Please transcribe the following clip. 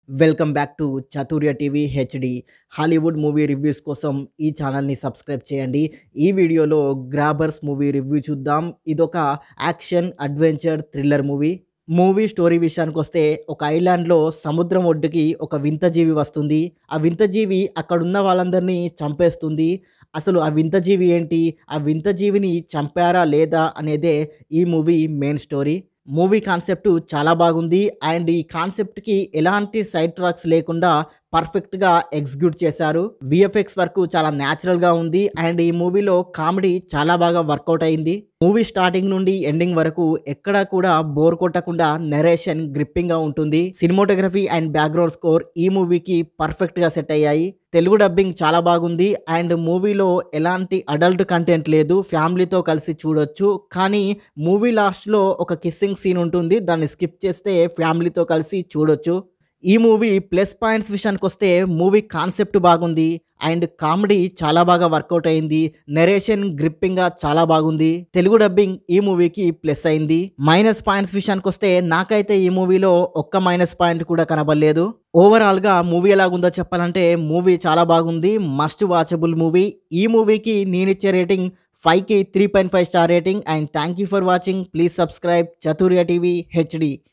Welcome back to చతుర్య TV HD. Hollywood movie reviews కోసం ఈ ఛానల్ని సబ్స్క్రైబ్ చేయండి. ఈ వీడియోలో గ్రాబర్స్ మూవీ రివ్యూ చూద్దాం. ఇదొక action adventure thriller movie. Movie story విషయానికి వస్తే, ఒక ఐలాండ్లో సముద్రం ఒడ్డుకి ఒక వింత జీవి వస్తుంది. ఆ వింత జీవి అక్కడున్న వాళ్ళందరినీ చంపేస్తుంది. అసలు ఆ వింత జీవి ఏంటి, ఆ వింత జీవిని చంపారా లేదా అనేదే ఈ movie main story. Movie concept చాలా బాగుంది అండ్ ఈ కాన్సెప్ట్కి ఎలాంటి సైడ్ ట్రాక్స్ లేకుండా పర్ఫెక్ట్గా ఎగ్జిక్యూట్ చేశారు. విఎఫ్ఎక్స్ వర్క్ చాలా న్యాచురల్గా ఉంది అండ్ ఈ మూవీలో కామెడీ చాలా బాగా వర్కౌట్ అయింది. మూవీ స్టార్టింగ్ నుండి ఎండింగ్ వరకు ఎక్కడా కూడా బోర్ కొట్టకుండా నెరేషన్ గ్రిప్పింగ్గా ఉంటుంది. సినిమాటోగ్రఫీ అండ్ బ్యాక్గ్రౌండ్ స్కోర్ ఈ మూవీకి పర్ఫెక్ట్గా సెట్ అయ్యాయి. తెలుగు డబ్బింగ్ చాలా బాగుంది అండ్ మూవీలో ఎలాంటి అడల్ట్ కంటెంట్ లేదు, ఫ్యామిలీతో కలిసి చూడొచ్చు. కానీ మూవీ లాస్ట్లో ఒక కిస్సింగ్ సీన్ ఉంటుంది, దాన్ని స్కిప్ చేస్తే ఫ్యామిలీతో కలిసి చూడొచ్చు. ఈ మూవీ ప్లస్ పాయింట్స్ విషయానికి వస్తే, మూవీ కాన్సెప్ట్ బాగుంది అండ్ కామెడీ చాలా బాగా వర్కౌట్ అయింది. నెరేషన్ గ్రిప్పింగ్గా చాలా బాగుంది. తెలుగు డబ్బింగ్ ఈ మూవీకి ప్లస్ అయింది. మైనస్ పాయింట్స్ విషయానికి వస్తే, నాకైతే ఈ మూవీలో ఒక్క మైనస్ పాయింట్ కూడా కనబడలేదు. ఓవరాల్గా మూవీ ఎలాగుందో చెప్పాలంటే, మూవీ చాలా బాగుంది, మస్ట్ వాచబుల్ మూవీ. ఈ మూవీకి నేనిచ్చే రేటింగ్ 5కి 3.5 star rating. And thank you for watching. Please subscribe చతుర్య TV HD.